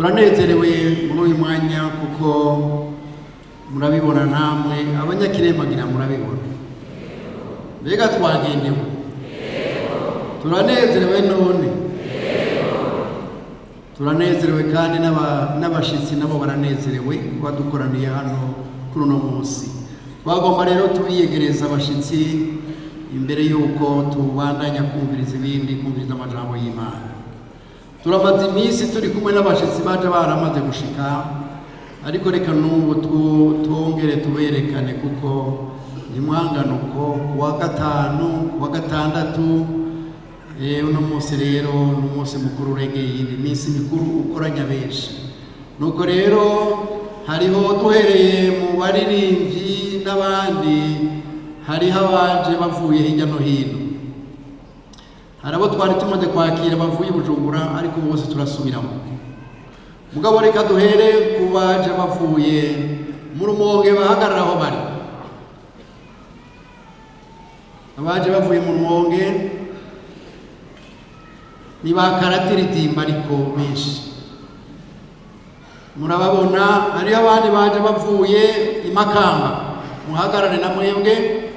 turanezerewe muri uyu mwanya kuko murabibona namwe abanyakirembagira murabibona. Mbega twagendewe, turanezerewe none, turanezerewe kandi n'abashitsi nabo baranezerewe badukoraniye hano kuri uno munsi. Twagomba rero tubiyegereza abashitsi imbere yuko tubandanya kumviriza amajambo y'Imana. Turamaze iminsi turi kumwe n'abashitsi baje baramaze gushika, ariko reka n'ubu twongere tuberekane kuko nimwanganuko kuwa gatanu kuwa gatandatu uno munsi rero n'umunsi mukuru uregeye iyindi minsi mikuru ukoranya benshi. Nuko rero hariho duhereye mu baririmbyi n'abandi, hariho abaje bavuye hirya no hino. Hari abo twari tumaze kwakira bavuye Bujumbura, ariko bose turasubiramo. Mugabo reka duhere ku baje bavuye mu Rumonge bahagarara aho bari. Abaje bavuye mu Rumonge ni ba karatiridimba ariko benshi murababona. Hariho abandi baje bavuye i Makamba, muhagarare na mwebwe.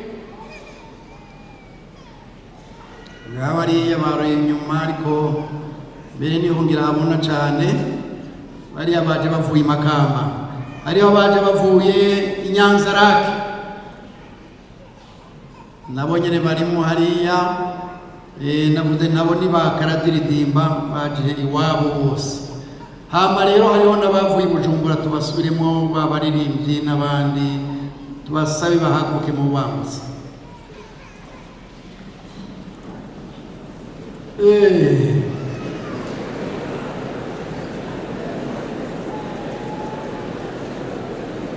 Bariya baroye inyuma, ariko mbere niho ngira habona cane. Bariya baje bavuye i Makamba. Hariho baje bavuye i Nyanzarake, nabo nyene barimo hariya. Navuze nabo ni ba karadiridimba baje iwabo bose. Hama rero hariho n'abavuye Bujumbura, tubasubiremo babaririmbyi n'abandi, tubasabe bahaguke mu bamutse.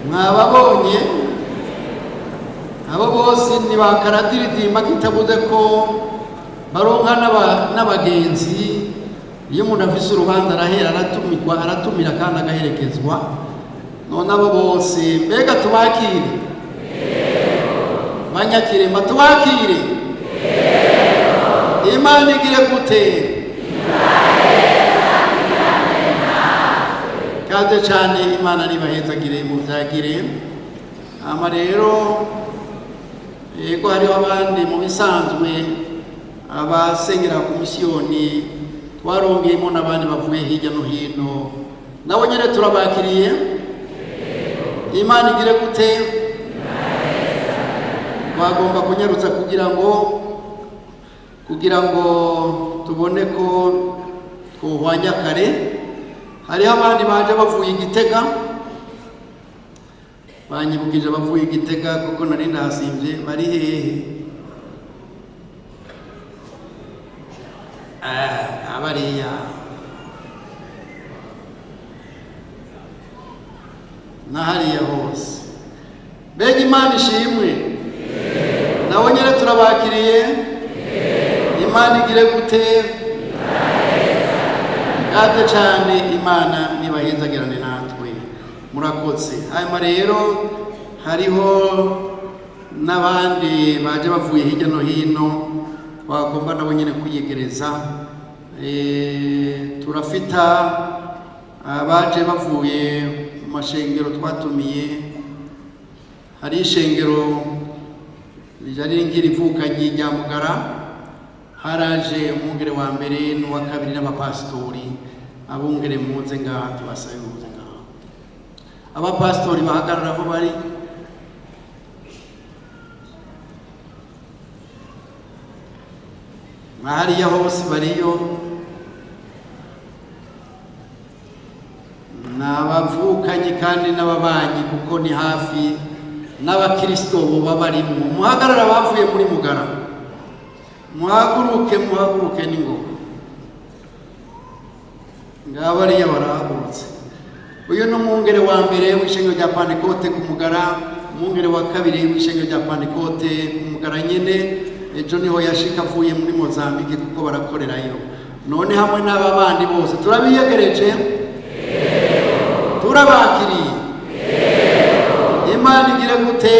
Mwababonye abo bose ni ba karadiridimba, kitabuze ko baronka n'abagenzi. Iyo umuntu afise urubanza arahera aratumira kandi agaherekezwa. None abo bose mbega tubakire, banyakirema tubakire. Imana igire gute? Kaze cyane, Imana nibahezagire mu byagire. Ama rero yego hariho abandi mu bisanzwe abasengera ku misiyoni, twarongeyemo n'abandi bavuye hirya no hino, nabo nyine turabakiriye. Imana igire gute? Bagomba kunyarutsa kugira ngo tubone ko twohwanya kare. Hariho abandi baje bavuye Gitega, banyibukije bavuye Gitega kuko nari ndahasimbye. Bari hehe? Abariya na hariya hose. Mbega Imana ishimwe, nabo nyine turabakiriye. Imana igire gute? Kaze cyane, Imana nibahezagirane natwe, murakoze. Hanyuma rero hariho n'abandi baje bavuye hirya no hino, bagomba nabo nyine kwiyegereza. Turafita abaje bavuye mu mashengero twatumiye. Hari ishengero rijari ngira ivukanyi rya Mugara, haraje umwungere wa mbere n'uwa kabiri n'abapasitori. Abungere muze ngaha, tubasabe muze ngaha. Abapasitori bahagarara aho bari. Hariya hose bariyo. N'abavukanye kandi n'ababanyi kuko ni hafi, n'abakristo bo babarimo. Muhagarara bavuye muri Mugara, muhaguruke n'ingoga. Ngabo bariya barahagurutse. Uyu ni umwungere wa mbere w'ishengero rya Pantekote ku Mugara, umwungere wa kabiri w'ishengero rya Pantekote ku Mugara nyene. Ejo niho yashika avuye muri Mozambique kuko barakorerayo. None hamwe n'aba bandi bose turabiyegereje, turabakiriye. Imana igire gute?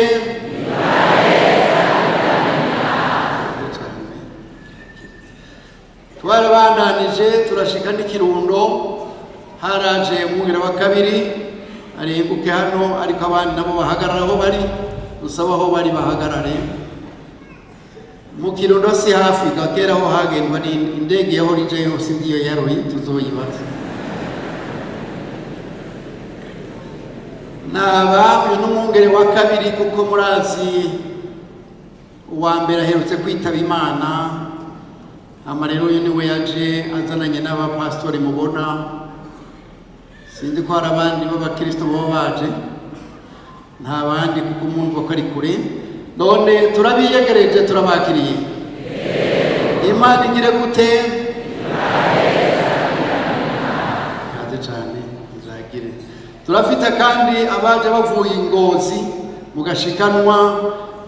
Twarabandanije turashika n'Ikirundo, haraje umwungere wa kabiri arenguke hano, ariko abandi nabo bahagarara aho bari, dusaba aho bari bahagarare. Mu Kirundo si hafi gakera aho hagendwa indege yaho rije yose ndiyo yaroye tuzoyibaza. Naba uyu n'umwungere wa kabiri, kuko murazi uwa mbere aherutse kwitaba Imana, amarero uyu niwe yaje azananye n'abapastori mubona. Sinzi ko hari abandi b'abakristo baba baje, nta bandi kuko mwumva ko ari kure. None turabiyegereje, turabakiriye. Imana igire gute? Kaze cyane izagire. Turafite kandi abaje bavuye Ngozi mugashikanwa,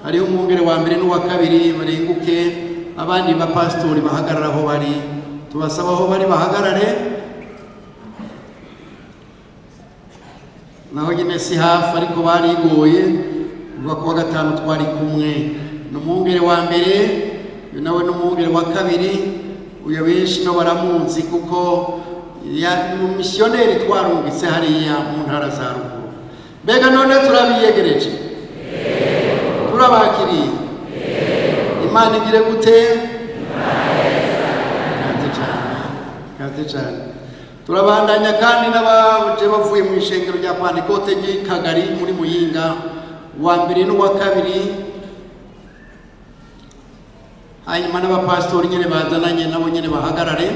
hariho umwungere wa mbere n'uwa kabiri barenguke, abandi bapastori bahagarara aho bari, tubasaba aho bari bahagarare. Naho nyine si hafi ariko barigoye, kuva kuwa gatanu twari kumwe. N'umwungere wa mbere uyu nawe n'umwungere wa kabiri, uyu benshi no baramuzi kuko mu misiyoneri twarungitse hariya mu ntara za ruguru. Mbega none turabiyegereje, turabakiriye. Imana igire gute? Kaze cyane. Turabandanya kandi n'abaje bavuye mu ishengero rya Pantekote ry'Ikagari muri Muyinga, wa mbere n'uwa kabiri. Hanyuma n'abapastori nyene bazananye nabo nyene bahagarare.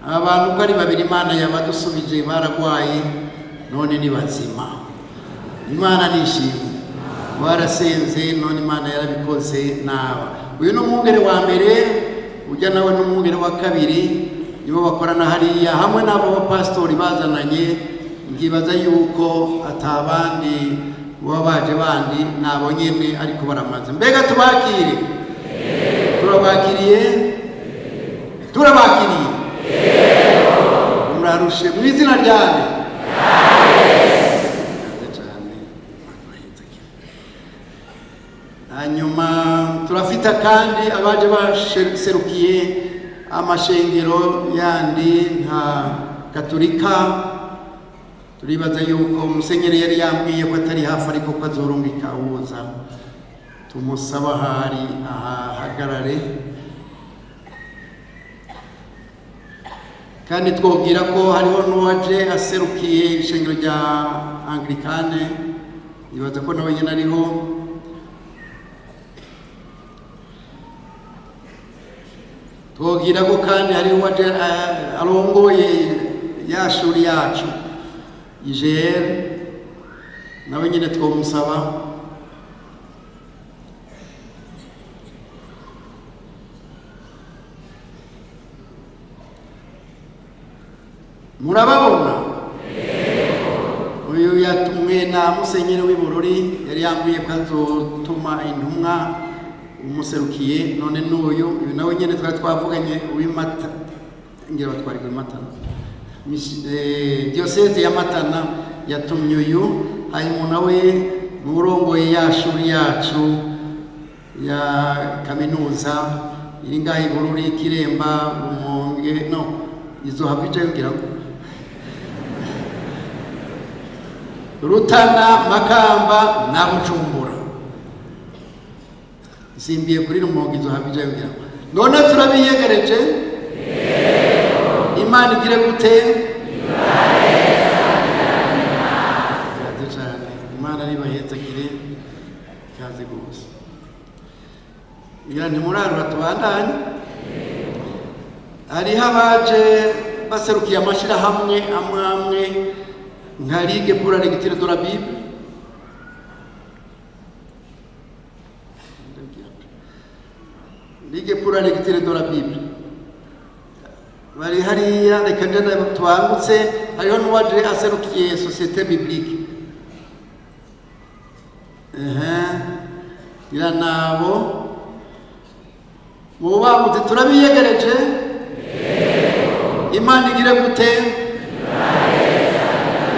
Abantu ko ari babiri Imana yabadusubije, baragwaye none ni bazima. Imana nishimwe, barasenze none Imana yarabikoze. Naba uyu n'umwungere wa mbere, ujya nawe n'umwungere wa kabiri, nibo bakorana hariya hamwe n'abo bapastori bazananye. Ngibaza yuko atabandi baba baje bandi, nabo nyene ariko baramaze. Mbega tubakire? Turabakiriye? Turabakiriye? Murarushe mu izina ryawe. Hanyuma turafita kandi abaje baserukiye amashengero yandi nka Katolika. Turibaza yuko Musenyeri yari yambwiye ko atari hafi ariko ko azorungika uza, tumusaba hari ahagarare. Kandi twobwira ko hariho n'uwaje aserukiye ishengero rya Anglikane, ibaza ko nawe nyine ariho. Twobwira ko kandi hariho uwaje arongoye ya shuri yacu IGR, nawe nyine twomusaba. Murababona? Uyu yatumwe na Musenyeri w'Ibururi, yari yambwiye ko azotuma intumwa umuserukiye. None n'uyu nawe nyine twari twavuganye uw'Imata, ngira batwari ku Matana, diocese ya Matana yatumye uyu. Hanyuma nawe murongoye ya shuri yacu ya kaminuza iri ngaho Ibururi, Kiremba, Rumonge, no izo havije ngira ngo Rutana, Makamba na Bujumbura, simbiye kuri Rumonge izo havije ngira ngo. None turabiyegereje. Imana igire gute? Imana nibahezagire, kaze gose. Ya ntimurarura tubandanye. Hariho abaje baserukiye amashirahamwe amwe nka Ligue pour la lecture de la Bible. Ligue pour la lecture de la Bible bari hariya. Reka njye twangutse, hariho n'uwaje aserukiye Société Biblique. Ira nabo mubambutse, turabiyegereje. Imana igire gute?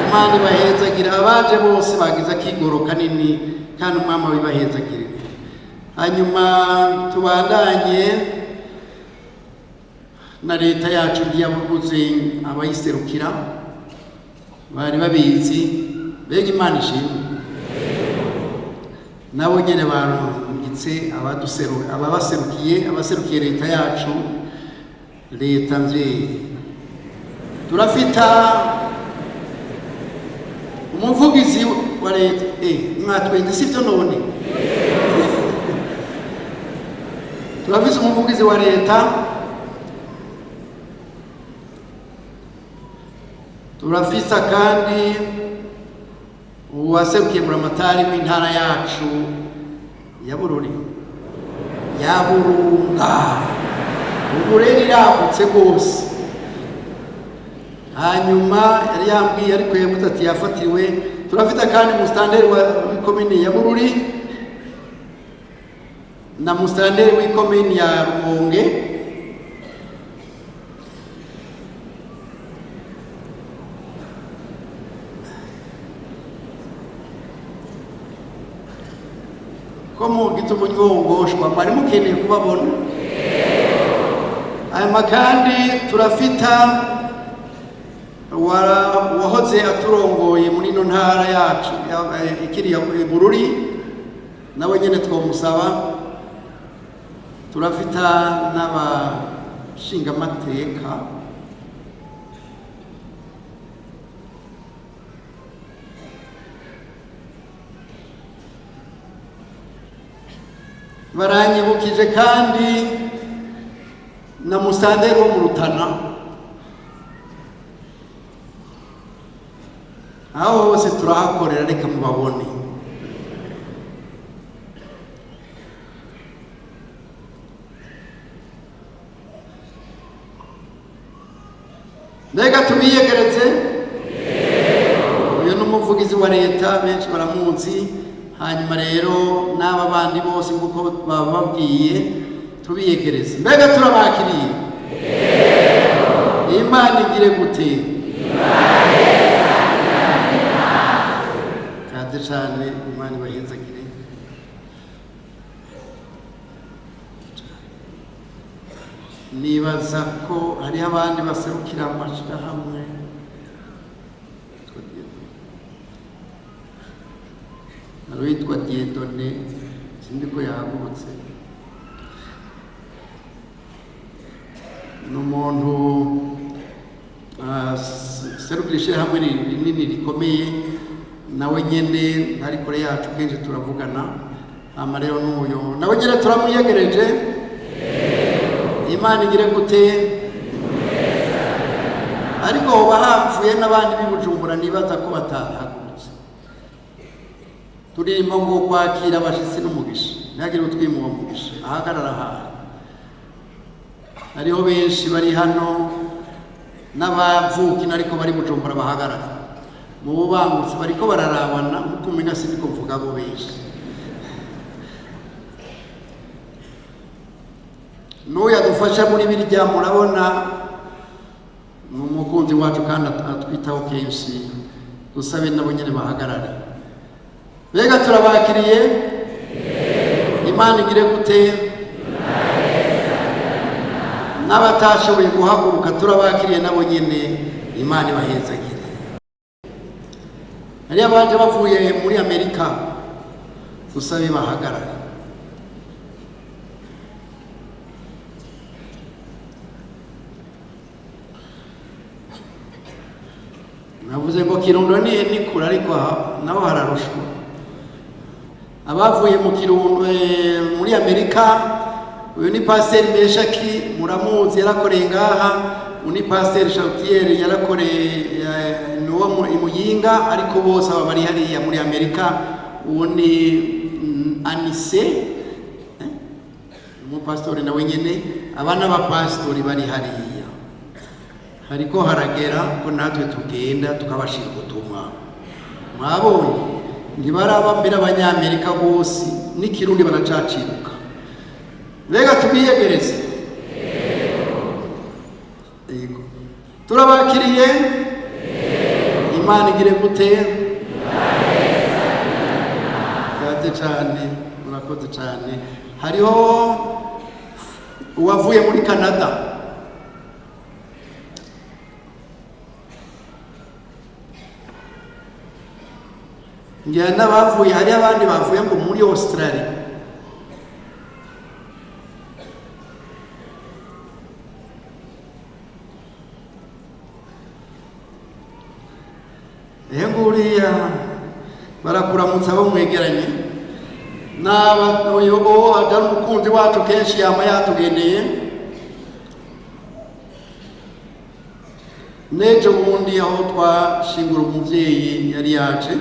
Imana ibahezagire. Abaje bose bagize akigoro kanini kandi umwami wibahezagire. Hanyuma tubandanye na leta yacu ntiyabuguze abayiserukira bari babizi, bega Imana ishimwe. Nabo nyene barungitse abaserukiye leta yacu, leta mvyeyi. Turafita umuvugizi wa leta mwatwenze sivyo none. Turafise umuvugizi wa leta, turafisa kandi uwaserukiye buramatari w'intara yacu ya Bururi, ya Burunga. Ubu rero iragutse rwose. Hanyuma yari yambwiye ariko yavuze ati yafatiriwe. Turafita kandi musitanteri w'ikomini ya Bururi na musitanteri w'ikomini ya Rumonge. Ko mu gitumo nyongoshwa mwari mukeneye kubabona. Hanyuma kandi turafita wahoze aturongoye muri ino ntara yacu ikiri ya Bururi, nawe nyene twomusaba. Turafita n'abashinga amateka baranyibukije kandi na musitanteri wo mu Rutana. Aho hose turahakorera, reka mubabone. Mbega tubiyegereze. Uyu n'umuvugizi wa leta, benshi baramuzi. Hanyuma rero n'aba bandi bose nguko bababwiye tubiyegereze. Mbega turabakiriye. Imana igire gute? Kaze cyane, Imana ibahezagire. Nibaza ko hari abandi baserukira amashirahamwe. Witwa Diedone, sindi ko yahagurutse. N'umuntu serukira ishirahamwe rinini rikomeye, nawe nyene ari kure yacu kenshi turavugana. Hama rero n'uyo nawe nyene turamuyegereje. Imana igire gute? Ariko hoba hapfuye n'abandi b'ibujumbura nibaza ko batahagurutse. Turimo ngo kwakira abashitsi n'umugisha, ntihagire utwima uwo mugisha, ahagarara aha. Hariho benshi bari hano n'abavukina ariko bari Bujumbura bahagarara. Mu bubangutsi bariko bararabana, uko umenya siniko mvuga abo benshi. N'uyu adufasha muri birya murabona ni umukunzi wacu kandi atwitaho kenshi. Dusabe nabo nyene bahagarare. Mbega turabakiriye. Imana igire gute? N'abatashoboye guhaguruka turabakiriye nabo nyene, Imana ibahezagire. Hari abaje bavuye muri Amerika, dusabe bahagarare. Navuze ngo Kirundo ni kure ariko naho hararushwa. Abavuye mu Kirundo muri Amerika, uyu ni Pasteur Meshaki muramuzi, yarakoreye ngaha. Uni Pasteur Chartier yarakoreye nuwo mu Muyinga, ariko bose aba bari hariya muri Amerika. Uwo ni Anise umupastori nawe nyene, abana ba pastori bari hariya. Hariko haragera ko natwe tugenda tukabashira ubutumwa. Mwabonye ntibarabambira abanyamerika bose n'ikirundi baracaciruka. Mbega tubiyegereze. Yego turabakiriye. Imana igire gute? Kaze cyane, murakoze cyane. Hariho uwavuye muri Canada, ngira n'abavuye, hari abandi bavuye ngo muri Australia. Nguriya barakuramutsa abo mwegeranye n'abayobo atari umukunzi wacu kenshi yama yatugendeye. Nejo bundi aho twashingura umuvyeyi yari yaje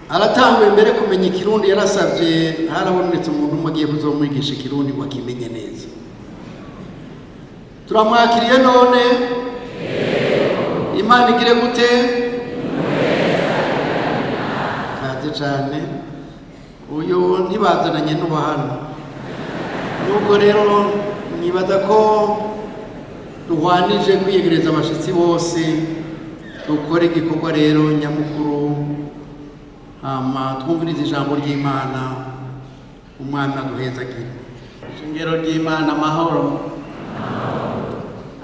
aratanguye mbere kumenya ikirundi, yarasavye harabonetse umuntu umwe agiye kuzomwigisha ikirundi ngo akimenye neza. Turamwakiriye none, Imana igire gute? Kaze cane. Uyu ntibazananye n'uba hano, nubwo rero nibaza ko duhwanije kwiyegereza abashitsi bose, dukore igikorwa rero nyamukuru, hama twumvirize ijambo ry'Imana. Umwana aduhezagire. Ishengero ry'Imana amahoro.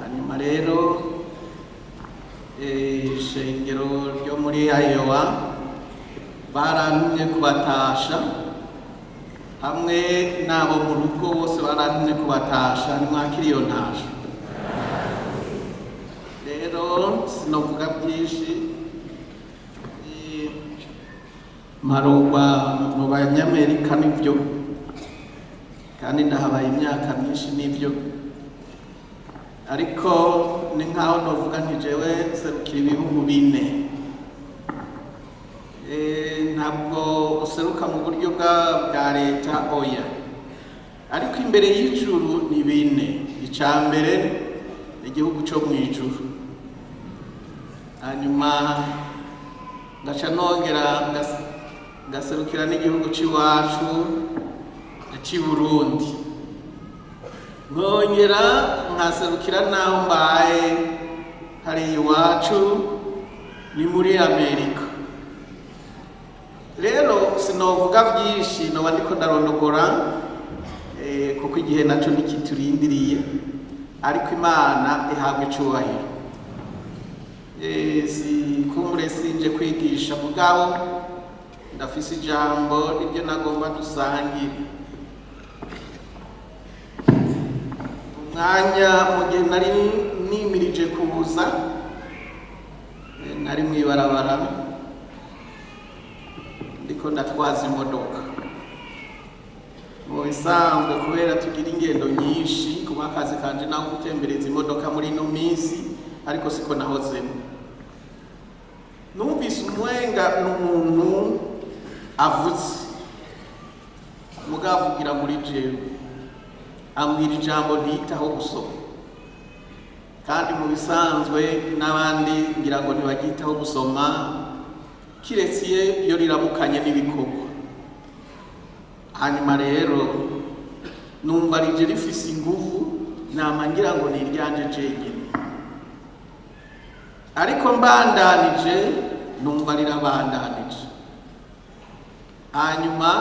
Hanyuma rero ishengero ryo muri Iowa barantumye kubatasha, hamwe n'abo mu rugo bose barantumye kubatasha. Nimwakire iyo ntasho. Rero sinovuga byinshi, marogwa mu Banyamerika nibyo, kandi ndahabaye imyaka myinshi nibyo, ariko ni nkaho novuga nti jewe serukira ibihugu bine. Ntabwo useruka mu buryo bwa leta, oya, ariko imbere y'ijuru ni bine. Icya mbere ni igihugu cyo mu ijuru, hanyuma ngaca nongera ngaserukira n'igihugu cy'iwacu cy'i Burundi, nkongera nkaserukira n'aho mbaye hari iwacu ni muri Amerika. Rero sinovuga byinshi, noba ndiko ndarondogora kuko igihe naco nikiturindiriye, ariko Imana ihabwa icubahiro. Kumure sinje kwigisha, mugabo ndafise ijambo iryo nagomba dusangire. Umwanya mu gihe nari nimirije kubuza, nari mwibarabara ndiko ndatwaza imodoka. Mu bisanzwe kubera tugira ingendo nyinshi, kuba akazi kanje naho gutembereza imodoka muri ino minsi, ariko siko nahozemo. Numvise umwenga n'umuntu avuze, mugabo avugira muri jewe, ambwira ijambo ntiyitaho gusoma, kandi mu bisanzwe n'abandi ngira ngo ntibagitaho gusoma, kiretse iyo riramukanye n'ibikorwa. Hanyuma rero numva rije rifise inguvu, nama ngira ngo ni iryanje jenyine, ariko mbandanije numva rirabandanije. Hanyuma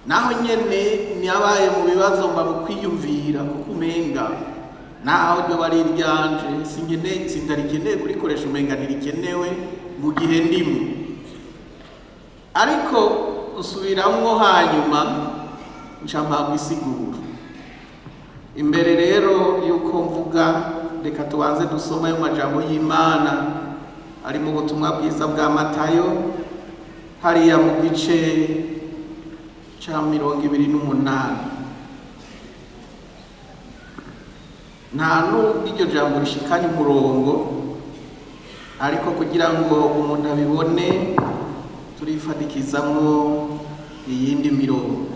naho nyene niyabaye mu bibazo mba mu kwiyumvira, kuko umenga naho ryo bari iryanje sindarikeneye kurikoresha, umenga ntirikenewe mu gihe ndimo, ariko usubiramwo hanyuma nca mpabwa isiguro. Imbere rero yuko mvuga, reka tubanze dusoma ayo majambo y'Imana ari mu butumwa bwiza bwa Matayo, hariya mu gice ca 28. Nta nubwo iryo jambo rishikanye umurongo, ariko kugira ngo umuntu abibone turifatikizamwo iyindi mirongo.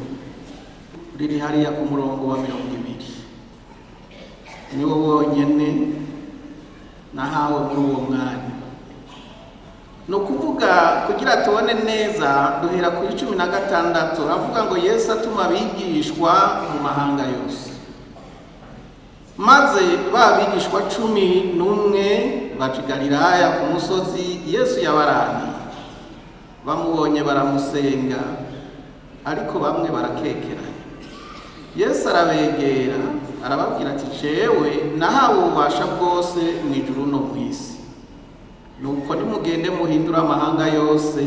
Riri hariya ku murongo wa 20, niwo wonyene nahawe muri uwo mwanya. No kuvuga kugira tubone neza, duhera kuri 16 avuga ngo Yesu atuma abigishwa mu mahanga yose. Maze babigishwa 11 baca i Galilaya ku musozi Yesu yabarangiye. Bamubonye baramusenga, ariko bamwe barakekeranya. Yesu arabegera arababwira ati, jewe nahawe ububasha bwose mu ijuru no mu isi. nuko nimugende muhindura amahanga yose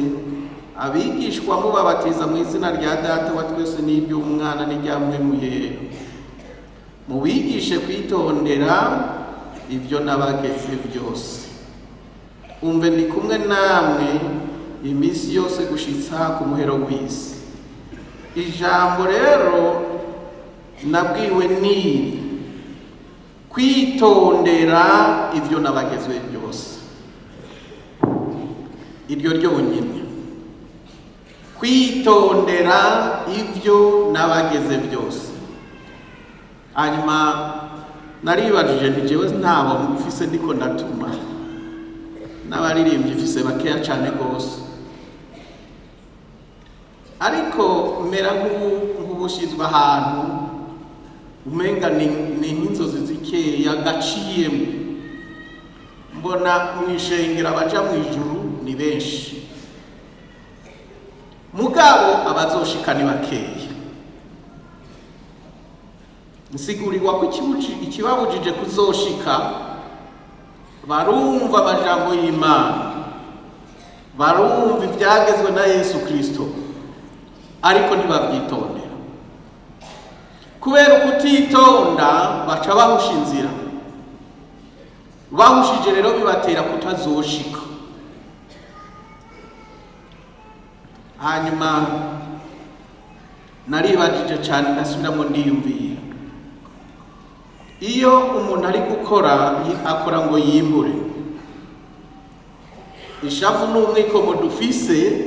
abigishwa mubabatiza mu izina rya Data wa twese n'iry'Umwana n'irya Mpwemu Yera, mubigishe kwitondera ibyo nabageze byose. Umve ndi kumwe namwe iminsi yose gushitsa ku muhero w'isi. Ijambo rero nabwiwe ni kwitondera ibyo nabagezwe byose. Iryo ryonyine, kwitondera ibyo nabageze byose. Hanyuma naribajije nti jewe ntabo mfise ndiko ndatuma, n'abaririmbyi mfise bakeya cyane gose, ariko mera nk'ubushizwe ahantu umenga ni nk'inzozi zikeya gaciyemo. Mbona mwishengera abaja mu ijuru ni benshi, mugabo abazoshika ni bakeya. Nsigurirwa ko ikibabujije kuzoshika barumva amajambo y'Imana, barumva ibyagezwe na Yesu Kristo, ariko ntibabyitondera. Kubera kutitonda baca bahusha inzira, bahushije rero bibatera kutazoshika. Hanyuma naribajije cyane ndasubiramo ndiyumvira, iyo umuntu ari gukora akora ngo yimbure, ishavu n'umwikomo dufise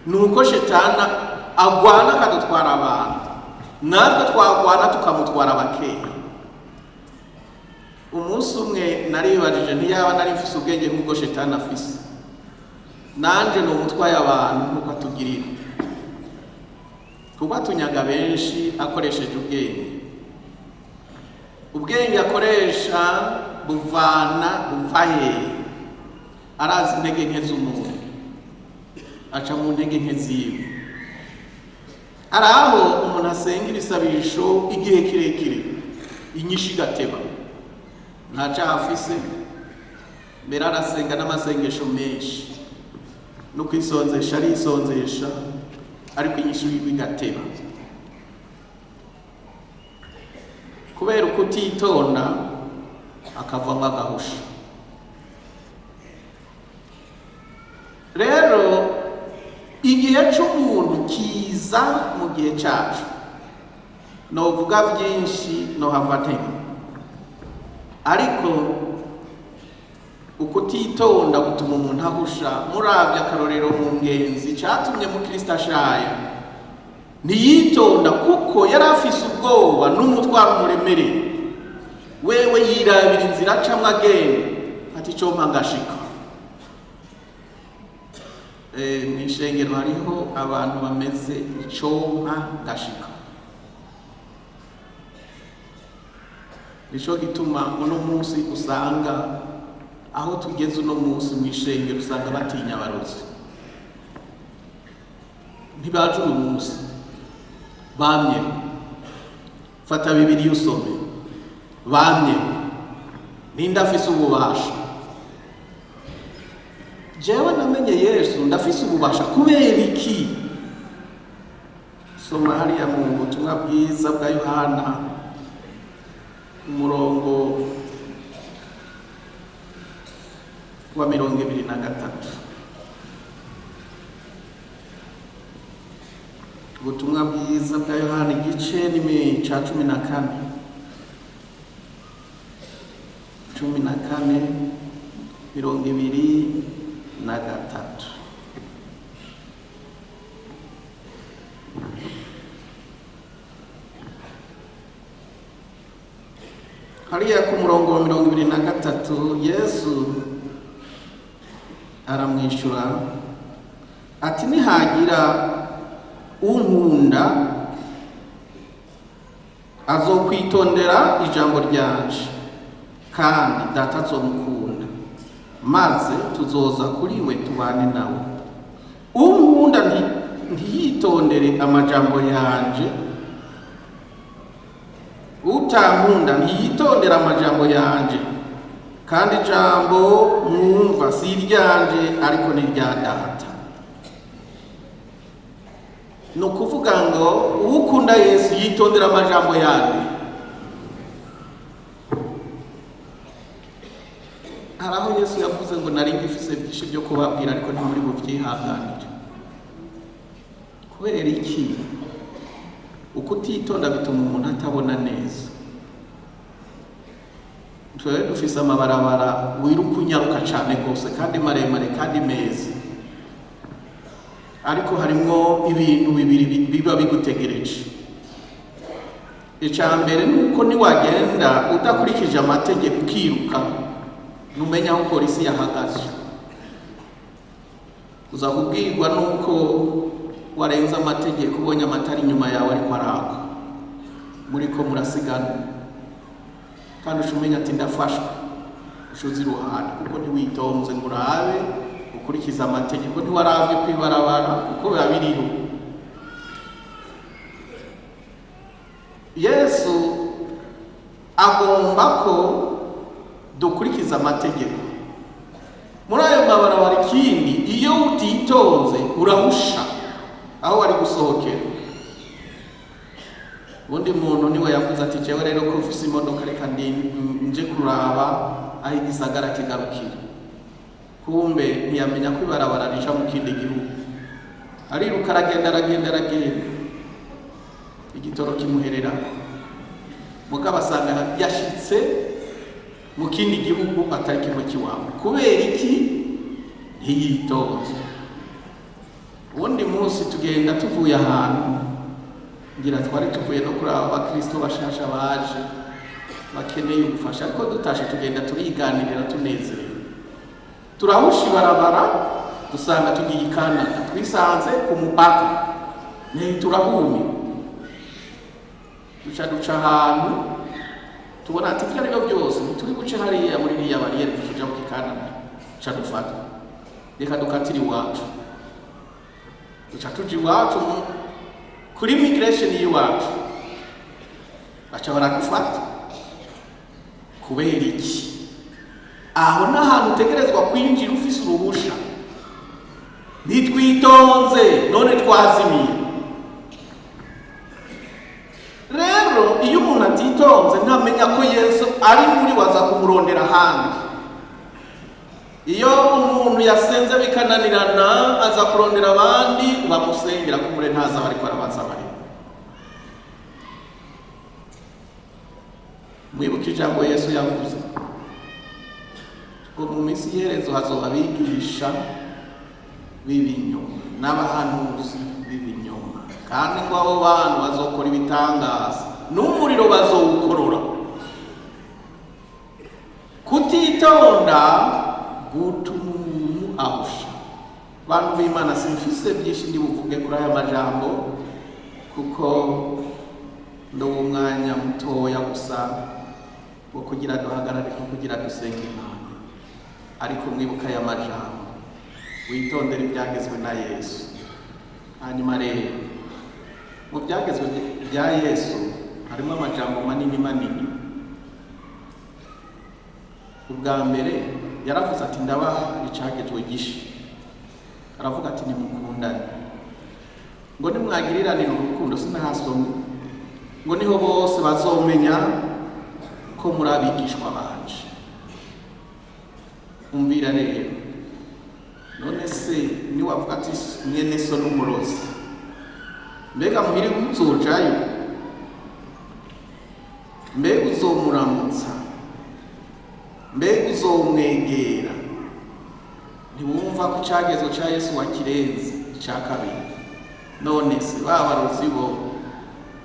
nuko shetana agwana akadutwara abantu, natwe twagwana tukamutwara bakeya. Umunsi umwe naribajije ntiyaba nari mfise ubwenge nk'ubwo shetana afise, nanje ni umutwaye abantu nuko atugirira, kuba tunyaga benshi akoresheje ubwenge akoresha buva hehe? Arazi intege nke z'umuntu, aca mu ntege nke ziwe. Hari aho umuntu asenga ibisabisho igihe kirekire, inyishu igateba, nta cyaha afise, mbere arasenga n'amasengesho menshi, no kwisonzesha arisonzesha, ariko inyishu igateba. Kubera ukutitonda akavamo agahusha. Rero igihe cy'umuntu kiza mu gihe cyacu, novuga byinshi nohavatega, ariko ukutitonda gutuma umuntu ahusha. Muravye akarorero mu ngenzi cyatumye mu Kristo ashaya, ntiyitonda kuko yari afise ubwoba n'umutwaro umuremereye. Wewe yirabira inzira acamwe agenda, ati cyo mpangashika. Mw'ishengero hariho abantu bameze icyo mpangashika. Nico gituma uno munsi usanga aho tugeze uno munsi mw'ishengero usanga batinya abarozi. Ntibaje uno munsi, bamye fata Bibiliya usome, bamye ninde afise ububasha. Jewe namenye Yesu ndafise ububasha kubera iki? Soma hariya mu butumwa bwiza bwa Yohana umurongo wa 23. Ubutumwa bwiza bwa Yohana igice ni ca 14 23. Hariya ku murongo wa 23 Yesu aramwishura ati nihagira unkunda azokwitondera ijambo ryanje, kandi Data azomukunda, maze tuzoza kuri we tubane nawe. Unkunda ntiyitondere amajambo yanje, utankunda ntiyitondera amajambo yanje, kandi ijambo mwumva si ryanje ariko ni rya Data. Ni ukuvuga ngo ukunda Yesu yitondera amajambo yandi. Hari aho Yesu yavuze ngo nari ngifise byinshi byo kubabwira ariko ntimuri buvyihanganire. Kubera iki? Ukutitonda bituma umuntu atabona neza. Twe dufise amabarabara wiruka unyaruka cyane rwose kandi maremare kandi meza, ariko harimo ibintu bibiri biba bigutegereje. Icya mbere nuko niwagenda udakurikije amategeko ukiruka, numenya aho polisi yahagaze. Uza kubwirwa nuko warenza amategeko, ubonye amatara inyuma yawe ariko araka, muriko murasigana, kandi ushumenya ati ndafashwe, ushuze iruhande kuko ntiwitonze ngo urabe ukurikiza amategeko, ntiwaravye kwibarabara kuko biba biriho. Yesu agomba ko dukurikiza amategeko. Muri ayo mabarabara ikindi, iyo utitonze urahusha aho wari gusohokera. Ubundi muntu niwe yavuze ati jewe rero ko mfise imodoka reka nje kuraba aho igisagara kigarukira. Kumbe ntiyamenya ko ibarabara rija mu kindi gihugu. Ariruka aragenda, igitoro kimuherera, mugabo asanga yashitse mu kindi gihugu atari kimwe kiwabo. Kubera iki? Ntiyitonze. Ubundi munsi tugenda tuvuye ahantu, ngira twari tuvuye no kuri aba bakristo bashasha baje bakeneye ubufasha, ariko dutashe tugenda turiganirira tunezerewe. Turahusha ibarabara dusanga tugiye i Kanada, twisanze ku mupaka, turahumye. Duca ahantu tubona ati ibyo ari byo byose turi guce hariya muri iriya bariyeri tuja mu Kanada, duca dufata reka dukatira iwacu. Duca tuja iwacu kuri immigration y'iwacu, baca baradufata. Kubera iki? Aho n'ahantu utegerezwa kwinjira ufise uruhusha, ntitwitonze none twazimiye. Rero iyo umuntu atitonze ntamenya ko Yesu ari muri waza kumurondera ahandi. Iyo umuntu yasenze bikananirana aza kurondera abandi bamusengera kumure ntaza bariko arabaza bari. Mwibuke ijambo Yesu yavuze ngo mu minsi iherezo hazoba abigisha b'ibinyoma n'abahanuzi b'ibinyoma, kandi ngo abo bantu bazokora ibitangaza n'umuriro bazowukorora. Kutitonda gutuma umuntu ahusha. Bantu b'Imana, simfise byinshi ndi buvuge kuri aya majambo kuko ndo umwanya mutoya gusa wo kugira duhagarare ko kugira dusenge Imana. Ariko mwibuka aya majambo, witondere ibyagezwe na Yesu. Hanyuma rero mu byagezwe bya Yesu harimo amajambo manini. Ubwa mbere yaravuze ati ndabaha icagezwe gishi. Aravuga ati nimukundane, ngo nimwagiriranire urukundo sinahasomye, ngo niho bose bazomenya ko muri abigishwa banje. Umvira rero, none se niwavuga ati mwene so n'umurozi, mbega muhiri uzojayo? Mbega uzomuramutsa? Mbega uzomwegera? Ntiwumva ko icagezwe ca Yesu wakirenze ica kabiri? None se babarozi bo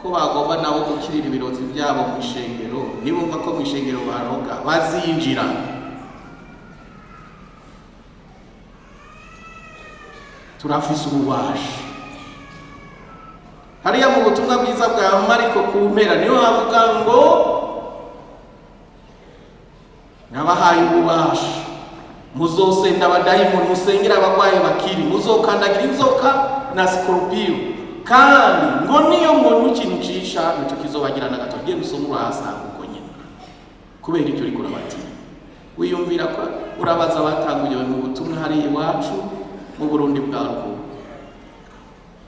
ko bagomba nabo gukirira ibirozi byabo mu ishengero, nibumva ko mu ishengero baroga bazinjira? Turafise ububasha. Hariya mu butumwa bwiza bwa Mariko ku mpera niho havuga ngo nabahaye ububasha, muzosenda abadayimoni, musengera abagwayi bakiri, muzokandagira inzoka na scorpion, kandi ngo niyo muntu ikintu cisha nico kizobagirana gato. Giye gusoma urahasanga uko nyine. Kubera icyo uriko urabati wiyumvira ko urabaza batanguye mu butumwa mu Burundi bwa ruguru.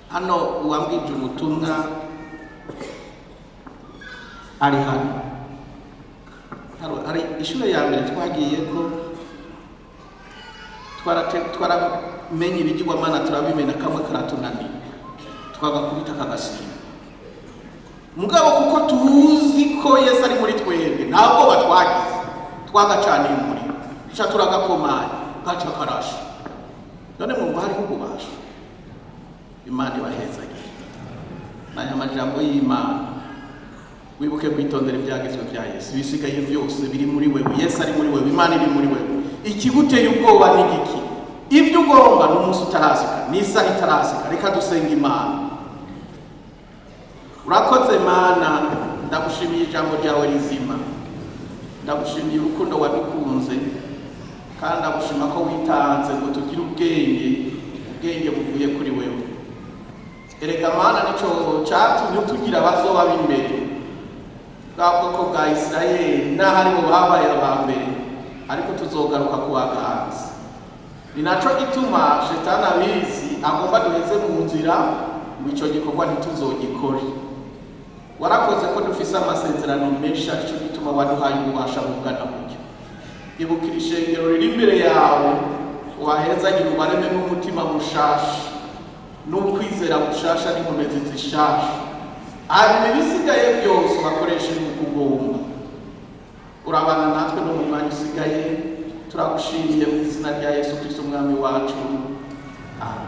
Hano uwambwije ubutumwa ari hano. Hari ishure ya mbere twagiye ko twaramenye ibigirwamana turabimena kamwe karatunaniye twagakubita kagasiba. Mugabo kuko tuzi ko Yesu ari muri twebwe ntabwo batwagize twagacaniye umuriro duca turagakomanya gaca karasha. None mwumva hariho ububasha. Imana ibahezagire n'aya majambo y'Imana. Wibuke kwitondera ibyagezwe bya Yesu, ibisigaye byose biri muri wewe. Yesu ari muri wewe, Imana iri muri wewe. Ikiguteye ubwoba ni giki? Ibyo ugomba n'umunsi utarasika n'isaha itarasika. Reka dusenga Imana. Urakoze Mana, ndagushimiye ijambo ryawe rizima, ndagushimiye urukundo wadukunze, kandi ndagushima ko witanze ngo tugire ubwenge buvuye kuri wewe. Erega Mana nico cyatumye tugira abazoba b'imbere bw'ubwoko bwa Isirayeli, n'ahari bo babaye abambere, ariko tuzogaruka kubagahanza. Ni naco gituma Shetani abizi agomba duheze mu nzira ngo ico gikorwa ntituzogikore. Warakoze ko dufise amasezerano menshi, aricyo gituma waduhaye ububasha bungana gutyo. Ibukira ishengero riri imbere yawe, wahezagire ubareme n'umutima mushasha n'ukwizera gushasha n'inkomezi zishasha. Hanyuma ibisigaye byose bakoreshe mu kugomba. Urabana natwe no mu mwanya usigaye, turagushimiye mu izina rya Yesu Kristo umwami wacu. Amen.